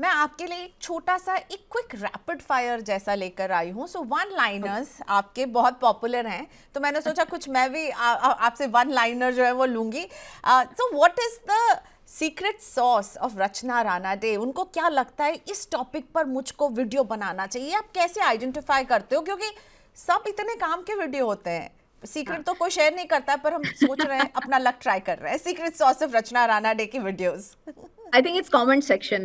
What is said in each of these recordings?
मैं आपके लिए एक छोटा सा एक क्विक रैपिड फायर जैसा लेकर आई हूँ। सो वन लाइनर्स आपके बहुत पॉपुलर हैं, तो मैंने सोचा कुछ मैं भी आपसे वन लाइनर जो है वो लूंगी। So what is the secret sauce of Rachana Ranade? उनको क्या लगता है इस टॉपिक पर मुझको वीडियो बनाना चाहिए? आप कैसे आइडेंटिफाई करते हो? क्योंकि सब इतने काम के वीडियो होते हैं, सीक्रेट तो कोई शेयर नहीं करता, पर हम सोच रहे हैं अपना लक ट्राई कर रहे हैं। Secret sauce of Rachana Ranade की videos. I think it's comment section.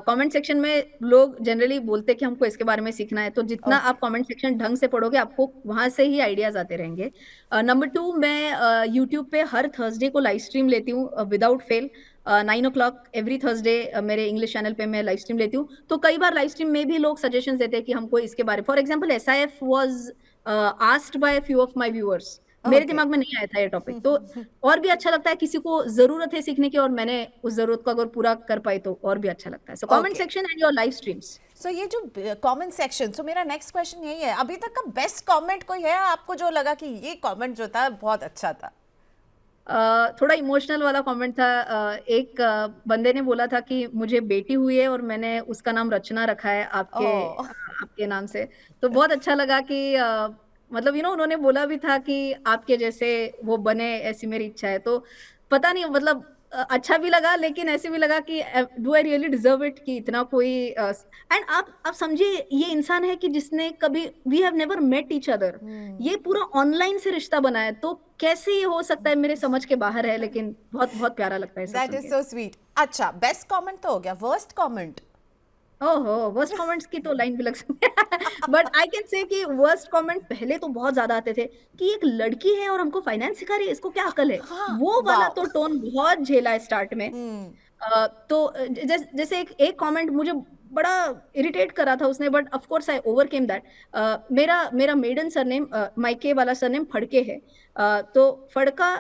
Comment section में लोग जनरली बोलते हैं कि हमको इसके बारे में सीखना है, तो जितना ओके। आप कमेंट सेक्शन ढंग से पढ़ोगे आपको वहां से ही आइडियाज आते रहेंगे। नंबर टू, मैं यूट्यूब पे हर थर्सडे को लाइव स्ट्रीम लेती हूँ without fail. 9 o'clock every Thursday मेरे इंग्लिश चैनल पे मैं लाइव स्ट्रीम लेती हूँ। तो कई बार लाइव स्ट्रीम में भी लोग सजेशन देते हैं कि हमको इसके बारे, for example SIF was asked by few of my viewers. मेरे ओके। दिमाग में नहीं आया था ये टॉपिक, तो और भी अच्छा लगता है। किसी को जरूरत है सीखने की और मैंने उस जरूरत को अगर पूरा कर पाई तो और भी अच्छा लगता है। So comment okay. Section and your live streams. So ये जो कमेंट सेक्शन, सो मेरा नेक्स्ट क्वेश्चन यही है, अभी तक का बेस्ट कमेंट कोई है आपको जो लगा कि ये कमेंट जो था बहुत अच्छा था? थोड़ा इमोशनल वाला कमेंट था। एक बंदे ने बोला था कि मुझे बेटी हुई है और मैंने उसका नाम रचना रखा है ओह। आपके नाम से। तो बहुत अच्छा लगा कि मतलब उन्होंने बोला भी था कि आपके जैसे वो बने, ऐसी मेरी इच्छा है। तो पता नहीं, मतलब अच्छा भी लगा, लेकिन ऐसे भी लगा कि do I really deserve it कि इतना कोई। एंड आप समझिए, ये इंसान है कि जिसने कभी, we have never met each other, ये पूरा ऑनलाइन से रिश्ता बना है। तो कैसे ये हो सकता है, मेरे समझ के बाहर है, लेकिन बहुत बहुत प्यारा लगता है सब दैट सुन इज के। So sweet. अच्छा, बेस्ट कमेंट तो हो गया, वर्स्ट कमेंट? ओहो, वर्स्ट कमेंट्स की तो लाइन भी लग सकती है। बट आई कैन से कि वर्स्ट कमेंट पहले तो बहुत ज्यादा आते थे कि एक लड़की है और हमको फाइनेंस सिखा रही है, इसको क्या अकल है। हाँ। वो वाला तो वाओ। टोन बहुत झेला है स्टार्ट में। तो जैसे एक कमेंट मुझे बड़ा इरिटेट करा था उसने, but of course I overcame that. मेरा मेरा मेडन सरनेम, मायके वाला सरनेम फड़के है। तो फड़का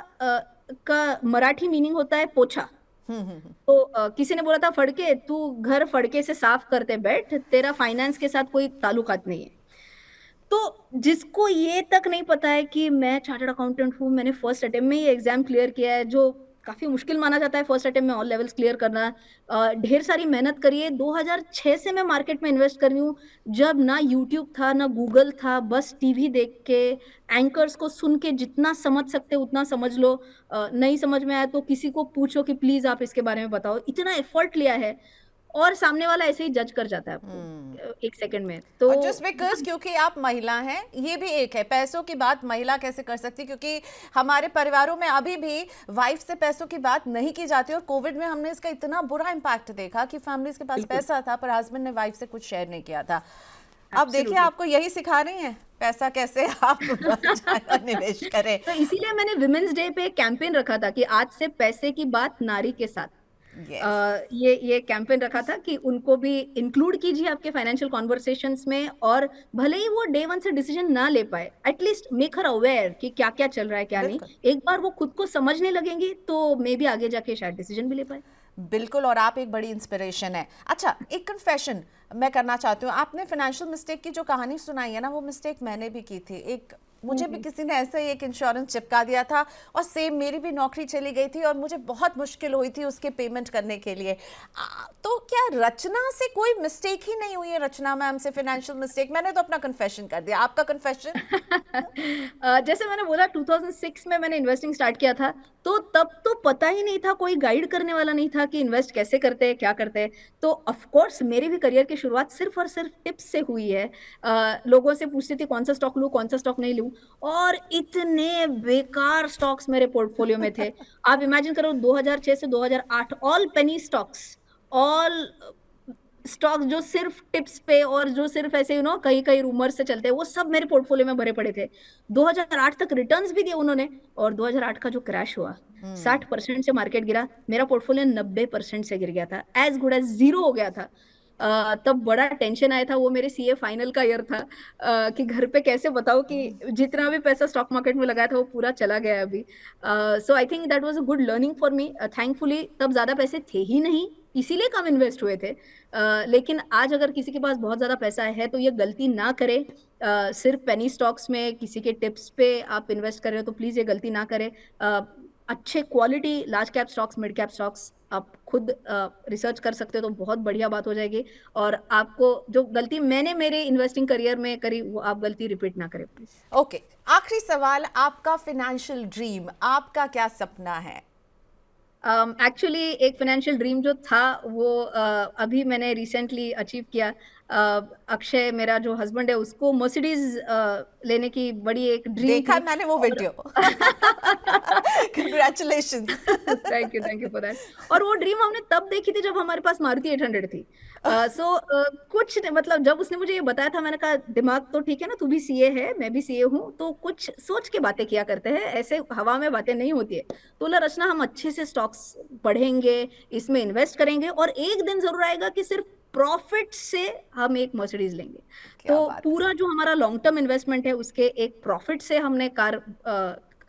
का मराठी मीनिंग होता है पोछा। तो किसी ने बोला था, फड़के तू घर फड़के से साफ करते बैठ, तेरा फाइनेंस के साथ कोई ताल्लुकात नहीं है। तो जिसको ये तक नहीं पता है कि मैं चार्टर्ड अकाउंटेंट हूँ, मैंने फर्स्ट अटेम्प्ट में ये एग्जाम क्लियर किया है, जो काफी मुश्किल माना जाता है फर्स्ट अटेम्प्ट में ऑल लेवल्स क्लियर करना। ढेर सारी मेहनत करी है। 2006 से मैं मार्केट में इन्वेस्ट कर रही हूँ, जब ना यूट्यूब था ना गूगल था, बस टीवी देख के एंकर्स को सुन के जितना समझ सकते उतना समझ लो। नहीं समझ में आया तो किसी को पूछो कि प्लीज आप इसके बारे में बताओ। इतना एफर्ट लिया है और सामने वाला ऐसे ही जज कर जाता है आपको एक सेकंड में। तो और जस्ट बिकॉज क्योंकि आप महिला हैं, ये भी एक है, पैसों की बात महिला कैसे कर सकती? क्योंकि हमारे परिवारों में अभी भी वाइफ से पैसों की बात नहीं की जाती, और कोविड में हमने इसका इतना बुरा इम्पैक्ट देखा कि फैमिलीज के पास बिल्कुल, पैसा था पर हस्बैंड ने वाइफ से कुछ शेयर नहीं किया था। अब देखिए, एब्सोल्युटली। आपको यही सिखा रही हैं पैसा कैसे आप निवेश करें। तो इसीलिए मैंने विमेन्स डे पे कैंपेन रखा था कि आज से पैसे की बात नारी के साथ। यस। ये कैंपेन रखा था कि उनको भी इंक्लूड कीजिए आपके फाइनेंशियल कॉन्वर्सेशंस में। और भले ही वो डे वन से डिसीजन ना ले पाए, एटलीस्ट मेक हर अवेयर कि क्या क्या चल रहा है क्या नहीं। बिल्कुल। एक बार वो खुद को समझने लगेंगी तो मे बी आगे जाके शायद डिसीजन भी ले पाए। बिल्कुल, और आप एक बड़ी इंस्पिरेशन है। अच्छा, एक कन्फेशन मैं करना चाहती हूँ। आपने फाइनेंशियल मिस्टेक की जो कहानी सुनाई है ना, वो मिस्टेक मैंने भी की थी। एक मुझे भी किसी ने ऐसे ही एक इंश्योरेंस चिपका दिया था, और सेम मेरी भी नौकरी चली गई थी और मुझे बहुत मुश्किल हुई थी उसके पेमेंट करने के लिए। तो क्या रचना से कोई मिस्टेक ही नहीं हुई है? रचना मैम से फाइनेंशियल मिस्टेक? मैंने तो अपना कन्फेशन कर दिया, आपका कन्फेशन? जैसे मैंने बोला 2006 में मैंने इन्वेस्टिंग स्टार्ट किया था। तो तब तो पता ही नहीं था, कोई गाइड करने वाला नहीं था कि इन्वेस्ट कैसे करते हैं क्या करते हैं। तो ऑफ कोर्स मेरी भी करियर की शुरुआत सिर्फ और सिर्फ टिप्स से हुई है। लोगों से पूछती थी कौन सा स्टॉक लूं कौन सा स्टॉक नहीं लूं, और इतने बेकार स्टॉक्स मेरे पोर्टफोलियो में थे। आप इमेजिन करो, 2006 से 2008 all penny stocks, all stocks जो सिर्फ टिप्स पे और जो सिर्फ ऐसे कई कई रूमर से चलते हैं, वो सब मेरे पोर्टफोलियो में भरे पड़े थे। 2008 तक रिटर्न्स भी दिए उन्होंने, और 2008 का जो क्रैश हुआ, 60% से मार्केट गिरा, मेरा पोर्टफोलियो 90% से गिर गया था, एज गुड एज जीरो हो गया था। तब बड़ा टेंशन आया था। वो मेरे सीए फाइनल का ईयर था। कि घर पे कैसे बताओ कि जितना भी पैसा स्टॉक मार्केट में लगाया था वो पूरा चला गया अभी। So I think that was a good learning for me. Thankfully तब ज्यादा पैसे थे ही नहीं, इसीलिए कम इन्वेस्ट हुए थे। लेकिन आज अगर किसी के पास बहुत ज्यादा पैसा है तो ये गलती ना करे। सिर्फ पेनी स्टॉक्स में किसी के टिप्स पे आप इन्वेस्ट कर रहे हो तो प्लीज ये गलती ना करें। अच्छे quality large cap stocks, mid cap stocks आप खुद रिसर्च कर सकते हो तो बहुत बढ़िया बात हो जाएगी। और आपको जो गलती मैंने मेरे इन्वेस्टिंग करियर में करी वो आप गलती रिपीट ना करें प्लीज। ओके, आखिरी सवाल, आपका फाइनेंशियल ड्रीम, आपका क्या सपना है? एक्चुअली एक फाइनेंशियल ड्रीम जो था वो अभी मैंने रिसेंटली अचीव किया। अक्षय मेरा जो हस्बैंड है उसको मर्सिडीज लेने की बड़ी एक ड्रीम देखा थी। है मैंने वो और video. Congratulations. Thank you for that. और वो ड्रीम हमने तब देखी थी जब हमारे पास मारुति 800 थी। सो मतलब जब उसने मुझे ये बताया था मैंने कहा दिमाग तो ठीक है ना, तू भी सीए है मैं भी सीए हूँ, तो कुछ सोच के बातें किया करते हैं, ऐसे हवा में बातें नहीं होती है। तो बोला रचना हम अच्छे से स्टॉक्स पढ़ेंगे, इसमें इन्वेस्ट करेंगे और एक दिन जरूर आएगा कि सिर्फ प्रॉफिट से हम एक मर्सिडीज लेंगे। क्या तो बात है। पूरा जो हमारा लॉन्ग टर्म इन्वेस्टमेंट है उसके एक प्रॉफिट से हमने कार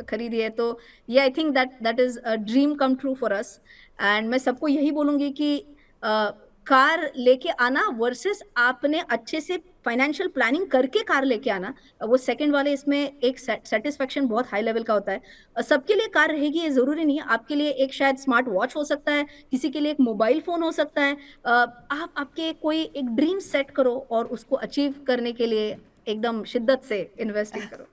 खरीदी है। तो ये आई think that is a dream come true for us. And मैं सबको यही बोलूंगी कि कार लेके आना वर्सेस आपने अच्छे से फाइनेंशियल प्लानिंग करके कार लेके आना, वो सेकंड वाले इसमें एक सेटिस्फेक्शन बहुत हाई लेवल का होता है। सबके लिए कार रहेगी ये जरूरी नहीं है, आपके लिए एक शायद स्मार्ट वॉच हो सकता है, किसी के लिए एक मोबाइल फोन हो सकता है। आप आपके कोई एक ड्रीम सेट करो और उसको अचीव करने के लिए एकदम शिद्दत से इन्वेस्टिंग करो।